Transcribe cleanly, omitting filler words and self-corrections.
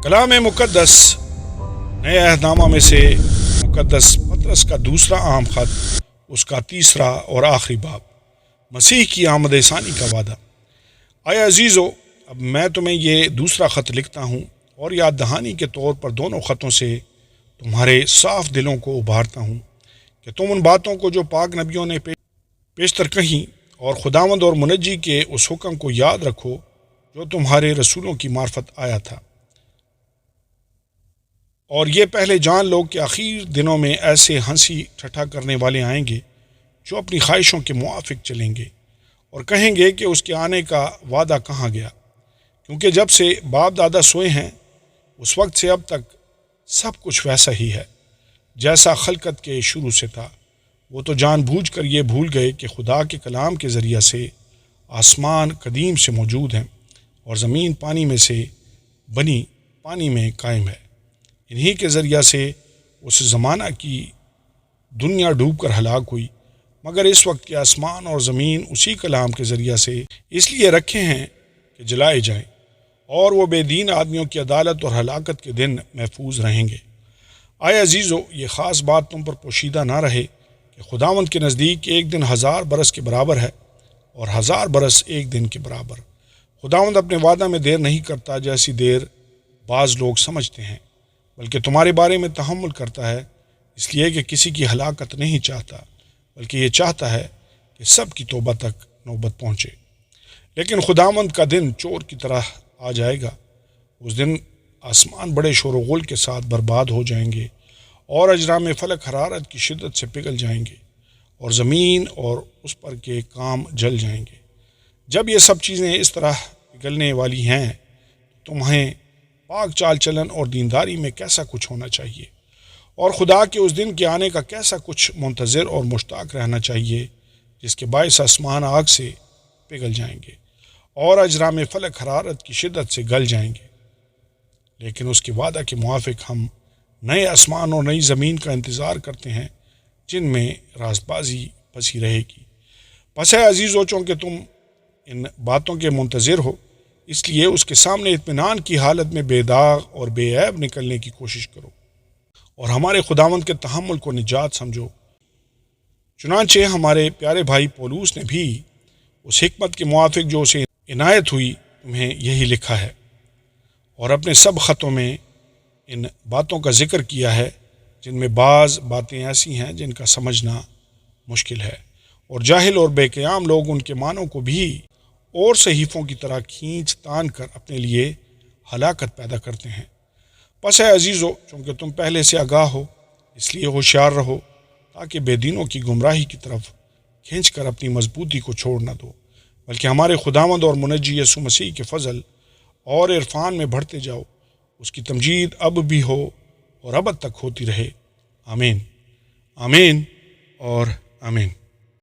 کلام مقدس نئے عہد نامہ میں سے مقدس پطرس کا دوسرا عام خط، اس کا تیسرا اور آخری باب، مسیح کی آمد ثانی کا وعدہ۔ اے عزیزو، اب میں تمہیں یہ دوسرا خط لکھتا ہوں اور یاد دہانی کے طور پر دونوں خطوں سے تمہارے صاف دلوں کو ابھارتا ہوں کہ تم ان باتوں کو جو پاک نبیوں نے پیشتر کہیں اور خداوند اور منجی کے اس حکم کو یاد رکھو جو تمہارے رسولوں کی معرفت آیا تھا، اور یہ پہلے جان لو کہ آخر دنوں میں ایسے ہنسی ٹھٹھا کرنے والے آئیں گے جو اپنی خواہشوں کے موافق چلیں گے اور کہیں گے کہ اس کے آنے کا وعدہ کہاں گیا، کیونکہ جب سے باپ دادا سوئے ہیں اس وقت سے اب تک سب کچھ ویسا ہی ہے جیسا خلقت کے شروع سے تھا۔ وہ تو جان بوجھ کر یہ بھول گئے کہ خدا کے کلام کے ذریعہ سے آسمان قدیم سے موجود ہیں اور زمین پانی میں سے بنی پانی میں قائم ہے۔ انہی کے ذریعہ سے اس زمانہ کی دنیا ڈوب کر ہلاک ہوئی، مگر اس وقت کے آسمان اور زمین اسی کلام کے ذریعہ سے اس لیے رکھے ہیں کہ جلائے جائیں، اور وہ بے دین آدمیوں کی عدالت اور ہلاکت کے دن محفوظ رہیں گے۔ اے عزیزو، یہ خاص بات تم پر پوشیدہ نہ رہے کہ خداوند کے نزدیک ایک دن 1000 برس کے برابر ہے اور 1000 برس ایک دن کے برابر۔ خداوند اپنے وعدہ میں دیر نہیں کرتا جیسی دیر بعض لوگ سمجھتے ہیں، بلکہ تمہارے بارے میں تحمل کرتا ہے، اس لیے کہ کسی کی ہلاکت نہیں چاہتا، بلکہ یہ چاہتا ہے کہ سب کی توبہ تک نوبت پہنچے۔ لیکن خداوند کا دن چور کی طرح آ جائے گا۔ اس دن آسمان بڑے شور و غل کے ساتھ برباد ہو جائیں گے اور اجرام فلک حرارت کی شدت سے پگھل جائیں گے اور زمین اور اس پر کے کام جل جائیں گے۔ جب یہ سب چیزیں اس طرح پگھلنے والی ہیں تو تمہیں پاک چال چلن اور دینداری میں کیسا کچھ ہونا چاہیے، اور خدا کے اس دن کے آنے کا کیسا کچھ منتظر اور مشتاق رہنا چاہیے جس کے باعث آسمان آگ سے پگھل جائیں گے اور اجرام فلک حرارت کی شدت سے گل جائیں گے۔ لیکن اس کے وعدہ کے موافق ہم نئے آسمان اور نئی زمین کا انتظار کرتے ہیں جن میں راست بازی پسی رہے گی۔ پس اے عزیزو، چونکہ تم ان باتوں کے منتظر ہو، اس لیے اس کے سامنے اطمینان کی حالت میں بے داغ اور بے عیب نکلنے کی کوشش کرو اور ہمارے خداوند کے تحمل کو نجات سمجھو۔ چنانچہ ہمارے پیارے بھائی پولوس نے بھی اس حکمت کے موافق جو اسے عنایت ہوئی تمہیں یہی لکھا ہے، اور اپنے سب خطوں میں ان باتوں کا ذکر کیا ہے جن میں بعض باتیں ایسی ہیں جن کا سمجھنا مشکل ہے، اور جاہل اور بے قیام لوگ ان کے معنوں کو بھی اور صحیفوں کی طرح کھینچ تان کر اپنے لیے ہلاکت پیدا کرتے ہیں۔ پس اے عزیزو، چونکہ تم پہلے سے آگاہ ہو، اس لیے ہوشیار رہو تاکہ بے دینوں کی گمراہی کی طرف کھینچ کر اپنی مضبوطی کو چھوڑ نہ دو، بلکہ ہمارے خداوند اور منجی یسوع مسیح کے فضل اور عرفان میں بڑھتے جاؤ۔ اس کی تمجید اب بھی ہو اور ابد تک ہوتی رہے۔ آمین، آمین اور آمین۔